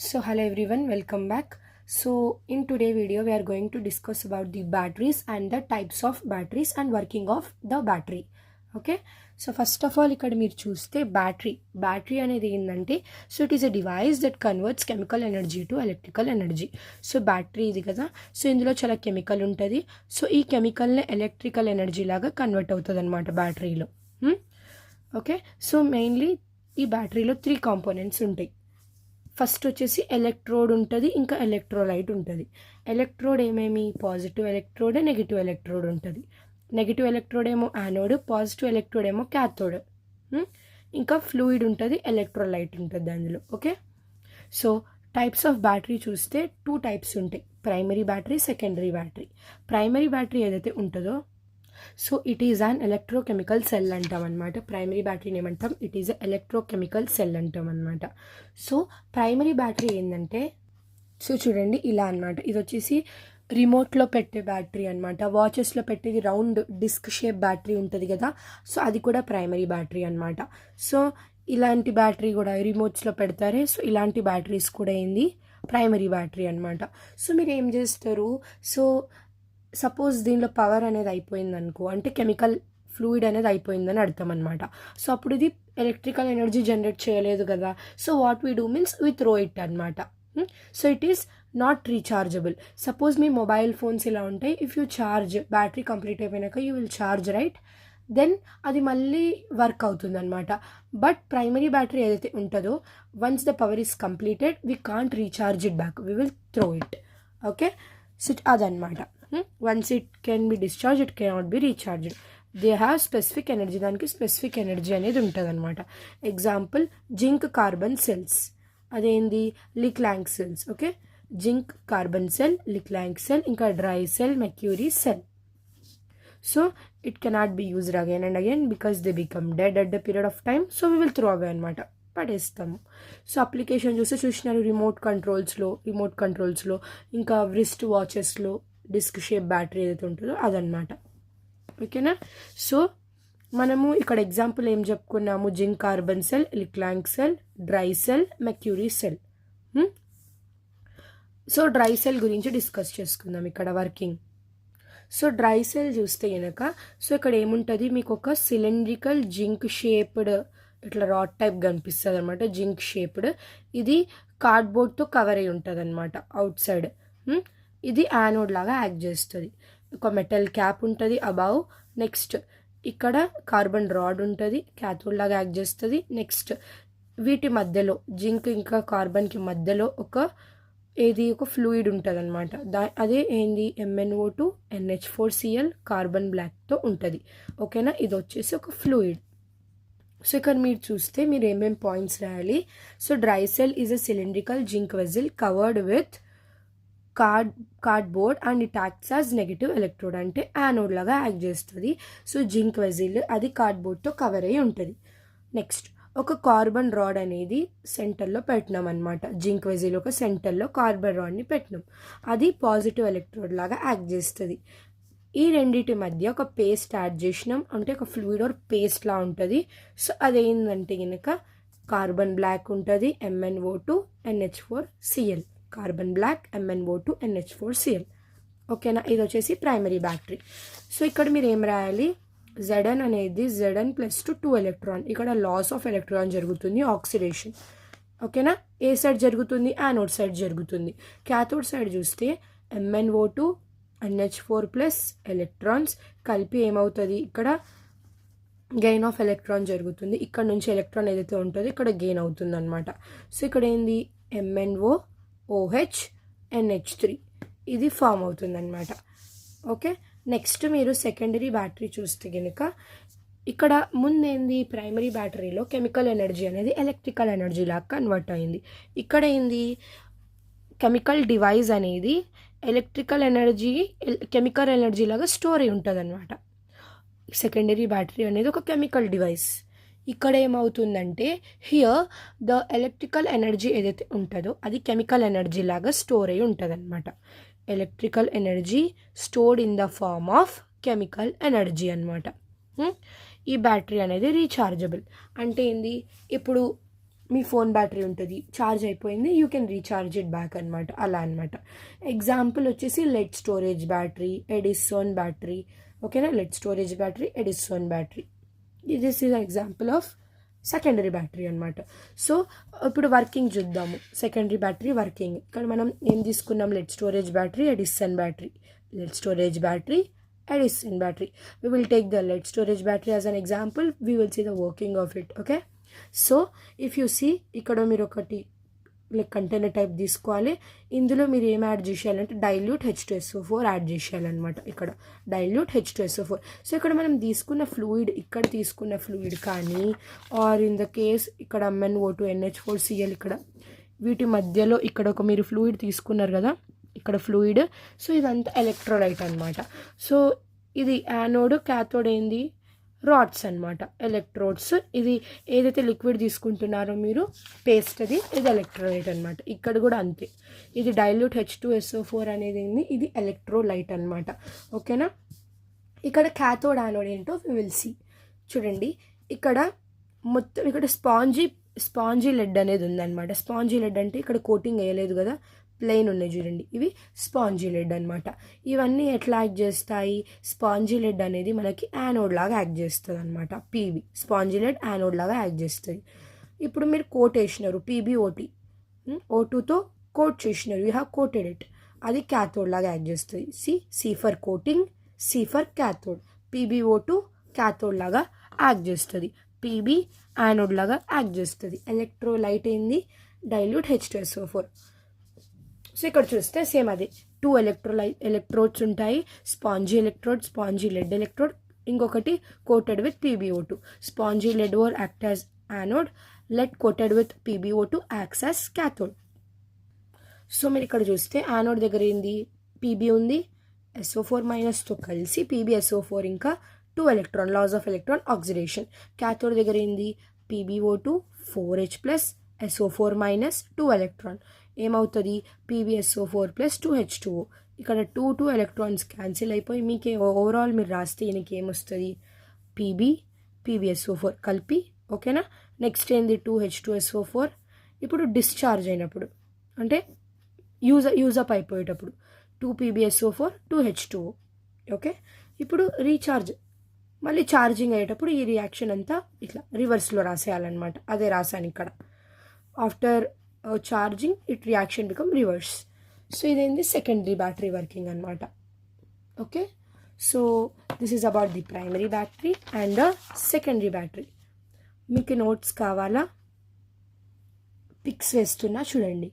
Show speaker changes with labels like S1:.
S1: So hello everyone, welcome back. So in today video we are going to discuss about the batteries and the types of batteries and working of the battery. Okay, so first of all ఇక్కడ మీరు చూస్తే battery అనేది ఏంటంటే so it is a device that converts chemical energy to electrical energy. So battery ఇది కదా, so ఇందులో చాలా chemical ఉంటుంది. సో ఈ కెమికల్ని ఎలక్ట్రికల్ ఎనర్జీ లాగా కన్వర్ట్ అవుతుంది అనమాట బ్యాటరీలో. ఓకే, సో మెయిన్లీ ఈ బ్యాటరీలో 3 కాంపోనెంట్స్ ఉంటాయి. ఫస్ట్ వచ్చేసి ఎలక్ట్రోడ్ ఉంటుంది, ఇంకా ఎలక్ట్రోలైట్ ఉంటుంది. ఎలక్ట్రోడ్ ఏమేమి పాజిటివ్ ఎలక్ట్రోడ్, నెగిటివ్ ఎలక్ట్రోడ్ ఉంటుంది. నెగిటివ్ ఎలక్ట్రోడ్ ఏమో యానోడ్, పాజిటివ్ ఎలక్ట్రోడ్ ఏమో క్యాథోడ్. ఇంకా ఫ్లూయిడ్ ఉంటుంది, ఎలక్ట్రోలైట్ ఉంటుంది అందులో. Okay, so types of battery చూస్తే 2 టైప్స్ ఉంటాయి, primary battery, secondary battery. Primary battery ఏదైతే ఉంటుందో so it is an electrochemical cell అంటాం అనమాట. ప్రైమరీ బ్యాటరీని ఏమంటాం, ఇట్ ఈజ్ ఎలక్ట్రోకెమికల్ సెల్ అంటాం అనమాట. సో ప్రైమరీ బ్యాటరీ ఏంటంటే సో చూడండి ఇలా అనమాట. ఇది వచ్చేసి రిమోట్లో పెట్టే బ్యాటరీ అనమాట. వాచెస్లో పెట్టేది రౌండ్ డిస్క్ షేప్ బ్యాటరీ ఉంటుంది కదా, సో అది కూడా ప్రైమరీ బ్యాటరీ అనమాట. సో ఇలాంటి బ్యాటరీ కూడా రిమోట్స్లో పెడతారే, సో ఇలాంటి బ్యాటరీస్ కూడా ఏంది ప్రైమరీ బ్యాటరీ అనమాట. సో మీరు ఏం చేస్తారు, సో సపోజ్ దీనిలో పవర్ అనేది అయిపోయింది అనుకో, అంటే కెమికల్ ఫ్లూయిడ్ అనేది అయిపోయిందని అర్థం అనమాట. సో అప్పుడు ఇది ఎలక్ట్రికల్ ఎనర్జీ జనరేట్ చేయలేదు కదా, so what we do means we throw it అనమాట. So it is not rechargeable. Suppose మీ మొబైల్ ఫోన్స్ ఇలా ఉంటాయి, if you charge battery complete అయిపోయినాక you will charge right, then అది మళ్ళీ వర్క్ అవుతుంది అనమాట. బట్ ప్రైమరీ బ్యాటరీ ఏదైతే ఉంటుందో once the power is completed we can't recharge it back, we will throw it. Okay, so అదనమాట. Once it can be discharge, it cannot be recharged. They have specific energy, దానికి specific energy అనేది ఉంటుంది అనమాట. Example zinc carbon cells, అదేంది Leclanche cells. Okay, zinc carbon cell, Leclanche cell, ఇంకా dry cell, mercury cell. So it cannot be used again and again because they become dead at the period of time, so we will throw away అనమాట, పడేస్తాము. So application చూసినారు remote కంట్రోల్స్లో ఇంకా wrist వాచెస్లో disc shape battery ఏదైతే ఉంటుందో అదనమాట. ఓకేనా, so మనము ఇక్కడ example ఏం చెప్పుకున్నాము, zinc carbon cell, Leclanche cell, dry cell, mercury cell. So dry cell గురించి డిస్కస్ చేసుకుందాం ఇక్కడ వర్కింగ్. సో డ్రై సెల్ చూస్తే కనుక సో ఇక్కడ ఏముంటుంది, మీకు ఒక సిలిండ్రికల్ జింక్ షేప్డ్ ఇట్లా రాడ్ టైప్ కనిపిస్తుంది అనమాట, జింక్ షేప్డ్. ఇది కార్డ్బోర్డ్తో కవర్ అయి ఉంటుంది అనమాట అవుట్ సైడ్. ఇది యానోడ్ లాగా యాక్ట్ చేస్తుంది. ఒక మెటల్ క్యాప్ ఉంటుంది అబౌవ్. నెక్స్ట్ ఇక్కడ కార్బన్ రాడ్ ఉంటుంది, క్యాథోడ్ లాగా యాక్ట్ చేస్తుంది. నెక్స్ట్ వీటి మధ్యలో జింక్ ఇంకా కార్బన్కి మధ్యలో ఒక ఫ్లూయిడ్ ఉంటుంది అనమాట. అదే ఏంది MnO2 NH4Cl కార్బన్ బ్లాక్తో ఉంటుంది. ఓకేనా, ఇది వచ్చేసి ఒక ఫ్లూయిడ్. సో ఇక్కడ మీరు చూస్తే మీరు ఏమేం పాయింట్స్ రాయాలి. So dry cell is a cylindrical zinc వెజిల్ covered with cardboard and it acts as negative electrode, అంటే యానోడ్ లాగా యాక్ట్ చేస్తుంది. సో జింక్ వెజిల్ అది కార్డ్బోర్డ్తో కవర్ అయి ఉంటుంది. నెక్స్ట్ ఒక కార్బన్ రాడ్ అనేది సెంటర్లో పెట్టినాం అనమాట. జింక్ వెజిల్ ఒక సెంటర్లో కార్బన్ రాడ్ని పెట్టినాం, అది పాజిటివ్ ఎలక్ట్రోడ్ లాగా యాక్ట్ చేస్తుంది. ఈ రెండింటి మధ్య ఒక పేస్ట్ యాడ్ చేసినాం, అంటే ఒక ఫ్లూయిడ్ ఆర్ పేస్ట్ లా ఉంటుంది. సో అదేంటంటే కనుక కార్బన్ బ్లాక్ ఉంటుంది, MnO2 NH4Cl, carbon black MnO2 NH4Cl. ఓకేనా, ఇది వచ్చేసి ప్రైమరీ బ్యాటరీ. సో ఇక్కడ మీరు ఏం రాయాలి, Zn అనేది Zn+2 ఎలక్ట్రాన్. ఇక్కడ లాస్ ఆఫ్ ఎలక్ట్రాన్ జరుగుతుంది, ఆక్సిడేషన్. ఓకేనా, ఏ సైడ్ జరుగుతుంది, యానోడ్ సైడ్ జరుగుతుంది. క్యాథోడ్ సైడ్ చూస్తే MnO2 NH4+ ఎలక్ట్రాన్స్ కలిపి ఏమవుతుంది, ఇక్కడ గెయిన్ ఆఫ్ ఎలక్ట్రాన్ జరుగుతుంది. ఇక్కడ నుంచి ఎలక్ట్రాన్ ఏదైతే ఉంటుందో ఇక్కడ గెయిన్ అవుతుంది అనమాట. సో ఇక్కడ ఏంది MnOOH NH3 ఇది ఫామ్ అవుతుంది అనమాట. ఓకే, నెక్స్ట్ మీరు సెకండరీ బ్యాటరీ చూస్తే కనుక ఇక్కడ ముందేంది ప్రైమరీ బ్యాటరీలో కెమికల్ ఎనర్జీ అనేది ఎలక్ట్రికల్ ఎనర్జీ లాగా కన్వర్ట్ అయింది. ఇక్కడ ఏంది కెమికల్ డివైస్ అనేది ఎలక్ట్రికల్ ఎనర్జీ కెమికల్ ఎనర్జీ లాగా స్టోర్ అయి ఉంటుంది అనమాట. సెకండరీ బ్యాటరీ అనేది ఒక కెమికల్ డివైస్. ఇక్కడ ఏమవుతుందంటే హియర్ ద ఎలక్ట్రికల్ ఎనర్జీ ఏదైతే ఉంటుందో అది కెమికల్ ఎనర్జీ లాగా స్టోర్ అయి ఉంటుంది అనమాట. Electrical energy stored in the form of chemical energy అనమాట. ఈ బ్యాటరీ అనేది రీఛార్జబుల్ అంటే ఏంది, ఇప్పుడు మీ ఫోన్ బ్యాటరీ ఉంటుంది, ఛార్జ్ అయిపోయింది, you can recharge it back అనమాట, అలా అనమాట. ఎగ్జాంపుల్ వచ్చేసి lead storage battery, Edison battery. ఓకేనా, lead storage battery, Edison battery. This is example of secondary battery అనమాట. సో ఇప్పుడు వర్కింగ్ చూద్దాము. Secondary battery working. ఇక్కడ మనం ఏం తీసుకున్నాం, lead storage battery, Edison battery. Lead storage battery, Edison battery. We will take the lead storage battery as an example. We will see the working of it. Okay, so if you see ikkada meer okati like container type తీసుకోవాలి. ఇందులో మీరు ఏం add చేయాలంటే dilute H2SO4 add చేయాలన్నమాట. ఇక్కడ dilute H2SO4. So ఇక్కడ మనం తీసుకున్న ఫ్లూయిడ్, ఇక్కడ తీసుకున్న ఫ్లూయిడ్ కానీ ఆర్ ఇన్ ద కేస్ ఇక్కడ MnO2 NH4Cl, ఇక్కడ వీటి మధ్యలో ఇక్కడ ఒక మీరు ఫ్లూయిడ్ తీసుకున్నారు కదా, ఇక్కడ ఫ్లూయిడ్. సో ఇదంతా ఎలక్ట్రోలైట్ అనమాట. సో ఇది యానోడ్, క్యాథోడ్ ఏంది, రాడ్స్ అనమాట, ఎలక్ట్రోడ్స్. ఇది ఏదైతే లిక్విడ్ తీసుకుంటున్నారో మీరు పేస్ట్, అది ఇది ఎలక్ట్రోలైట్ అనమాట. ఇక్కడ కూడా అంతే, ఇది డైల్యూట్ H2SO4 అనేది ఏంది, ఇది ఎలక్ట్రోలైట్ అనమాట. ఓకేనా, ఇక్కడ క్యాథోడ్ యానోడ్ ఏంటో వి విల్ సీ. చూడండి ఇక్కడ మొత్తం ఇక్కడ స్పాంజీ లెడ్ అనేది ఉందన్నమాట. స్పాంజీ లెడ్ అంటే ఇక్కడ కోటింగ్ వేయలేదు కదా, ప్లెయిన్ ఉన్నాయి చూడండి, ఇవి స్పాంజీ లెడ్ అనమాట. ఇవన్నీ ఎట్లా యాక్ట్ చేస్తాయి, స్పాంజీ లెడ్ అనేది మనకి యానోడ్ లాగా యాక్ట్ చేస్తుంది అనమాట. పీబీ స్పాంజీ లెడ్ యానోడ్ లాగా యాక్ట్ చేస్తుంది. ఇప్పుడు మీరు కోట్ వేసినారు, PbO2 O2తో కోట్ చేసినారు, యూ హ్యావ్ కోటెడ్ ఇట్, అది క్యాథోడ్ లాగా యాక్ట్ చేస్తుంది. C for coating, C for cathode. PbO2 cathode లాగా యాక్ట్ చేస్తుంది, పీబీ యానోడ్ లాగా యాక్ట్ చేస్తుంది. ఎలక్ట్రోలైట్ ఏంది, డైల్యూట్ H2SO4. సో ఇక్కడ చూస్తే సేమ్ అదే, 2 ఎలక్ట్రోడ్స్ ఉంటాయి, spongy electrode, spongy lead electrode, ఇంకొకటి coated with PbO2. Spongy lead or act as anode, lead coated with PbO2 acts as cathode. So మీరు ఇక్కడ చూస్తే యానోడ్ దగ్గర ఏంది, PB ఉంది, SO4- కలిసి PbSO4 ఇంకా 2 electron, loss of electron oxidation. Cathode దగ్గర ఏంది, PbO2 4H+ SO4- 2 ఎలక్ట్రాన్, ఏమవుతుంది, PbSO4 + 2H2O. ఇక్కడ 2 ఎలక్ట్రాన్స్ క్యాన్సిల్ అయిపోయి మీకు ఓవరాల్ మీరు రాస్తే ఈయనకి ఏమొస్తుంది, PbSO4 కలిపి. ఓకేనా, నెక్స్ట్ ఏంది 2H2SO4. ఇప్పుడు డిశ్చార్జ్ అయినప్పుడు అంటే యూజప్ అయిపోయేటప్పుడు 2 PbSO4 2H2O. ఓకే, ఇప్పుడు రీఛార్జ్ మళ్ళీ ఛార్జింగ్ అయ్యేటప్పుడు ఈ రియాక్షన్ అంతా ఇట్లా రివర్స్లో రాసేయాలన్నమాట. అదే రాశాను ఇక్కడ. After charging it reaction become reverse. So ఇదేంది సెకండరీ బ్యాటరీ వర్కింగ్ అనమాట. Okay, so this is about the primary battery and secondary battery. మీకు నోట్స్ కావాలా, పిక్స్ వేస్తున్నా చూడండి.